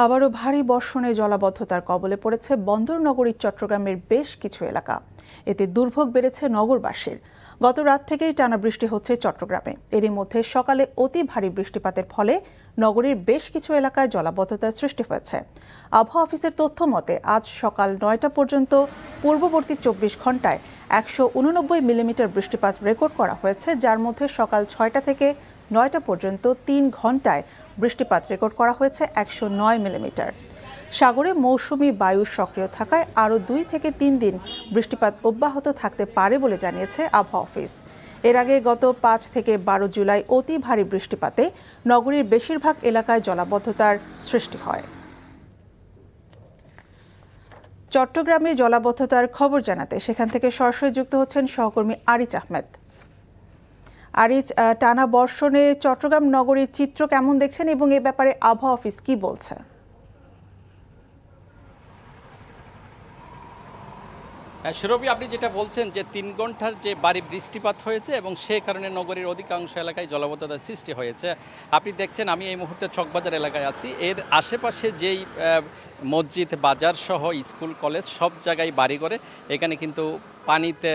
আবারও ভারী বর্ষণে জলাবদ্ধতার কবলে পড়েছে বন্দর নগরী চট্টগ্রামের বেশ কিছু এলাকা। এতে দুর্ভোগ বেড়েছে নগরবাসীর। গত রাত থেকেই টানা বৃষ্টি হচ্ছে চট্টগ্রামে। এরই মধ্যে সকালে অতি ভারী বৃষ্টিপাতের ফলে নগরীর বেশ কিছু এলাকায় জলাবদ্ধতার সৃষ্টি হয়েছে। আবহাওয়া অফিসের তথ্য মতে আজ সকাল ৯টা পর্যন্ত পূর্ববর্তী ২৪ ঘন্টায় ১৮৯ মিলিমিটার বৃষ্টিপাত রেকর্ড করা হয়েছে, যার মধ্যে সকাল ৬টা থেকে ৯টা পর্যন্ত ৩ ঘন্টায় বৃষ্টিপাত রেকর্ড করা হয়েছে ১০৯ মিলিমিটার। সাগরে মৌসুমি বায়ু সক্রিয় থাকায় আরও ২ থেকে ৩ দিন বৃষ্টিপাত অব্যাহত থাকতে পারে বলে জানিয়েছে আবহাওয়া অফিস। এর আগে গত ৫ থেকে ১২ জুলাই অতি ভারী বৃষ্টিপাতে নগরীর বেশিরভাগ এলাকায় জলাবদ্ধতার সৃষ্টি হয়। চট্টগ্রামে জলাবদ্ধতার খবর জানাতে সেখান থেকে সরাসরি যুক্ত হচ্ছেন সহকর্মী আরিজ আহমেদ। আরিজ, টানা বর্ষণে চট্টগ্রাম নগরীর চিত্র কেমন দেখছেন এবং এ ব্যাপারে আবহাওয়া অফিস কি বলছে? সুরভি, আপনি যেটা বলছেন যে ৩ ঘন্টার যে ভারী বৃষ্টিপাত হয়েছে এবং সে কারণে নগরীর অধিকাংশ এলাকায় জলাবদ্ধতার সৃষ্টি হয়েছে। আপনি দেখছেন আমি এই মুহূর্তে চকবাজার এলাকায় আছি। এর আশেপাশে যেই মসজিদ, বাজার সহ স্কুল, কলেজ সব জায়গায় বাড়ি করে এখানে কিন্তু পানিতে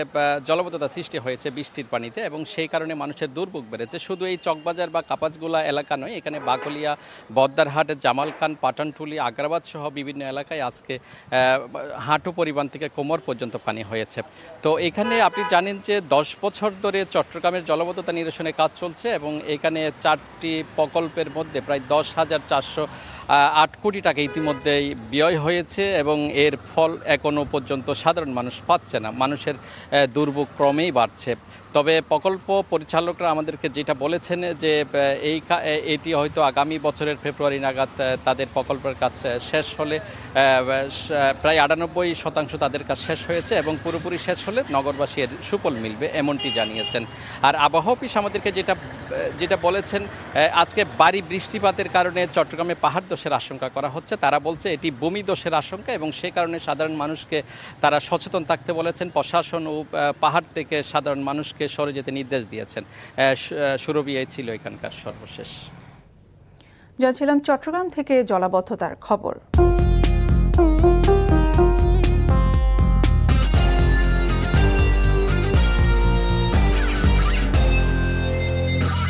জলাবদ্ধতা সৃষ্টি হয়েছে বৃষ্টির পানিতে, এবং সেই কারণে মানুষের দুর্ভোগ বেড়েছে। শুধু এই চকবাজার বা কাপাসগোলা এলাকা নয়, এখানে বাকলিয়া, বদ্দারহাট, জামাল খান, পাঠানটুলি, আগ্রাবাদ সহ বিভিন্ন এলাকায় আজকে হাঁটু পরিমাণ থেকে কোমর পর্যন্ত পানি হয়েছে। তো এখানে আপনি জানেন যে ১০ বছর ধরে চট্টগ্রামের জলাবদ্ধতা নিরসনে কাজ চলছে এবং এখানে ৪টি প্রকল্পের মধ্যে প্রায় ১০,৪০৮ কোটি টাকা ইতিমধ্যেই ব্যয় হয়েছে এবং এর ফল এখনও পর্যন্ত সাধারণ মানুষ পাচ্ছে না। মানুষের দুর্ভোগ ক্রমেই বাড়ছে। তবে প্রকল্প পরিচালকরা আমাদেরকে যেটা বলেছেন যে এটি হয়তো আগামী বছরের ফেব্রুয়ারি নাগাদ তাদের প্রকল্পের কাজ শেষ হলে প্রায় ৯৮% তাদের কাজ শেষ হয়েছে এবং পুরোপুরি শেষ হলে নগরবাসী এর সুফল মিলবে, এমনটি জানিয়েছেন। আর আবহাওয়া অফিস আমাদেরকে যেটা বলেছেন, আজকে ভারী বৃষ্টিপাতের কারণে চট্টগ্রামে পাহাড় ধসের আশঙ্কা করা হচ্ছে। তারা বলছে এটি ভূমি ধসের আশঙ্কা এবং সে কারণে সাধারণ মানুষকে তারা সচেতন থাকতে বলেছেন। প্রশাসন ও পাহাড় থেকে সাধারণ মানুষকে সরে যেতে নির্দেশ দিয়েছেন। সুরভি, এই ছিল এখানকার সর্বশেষ। জানছিলাম চট্টগ্রাম থেকে জলাবদ্ধতার খবর।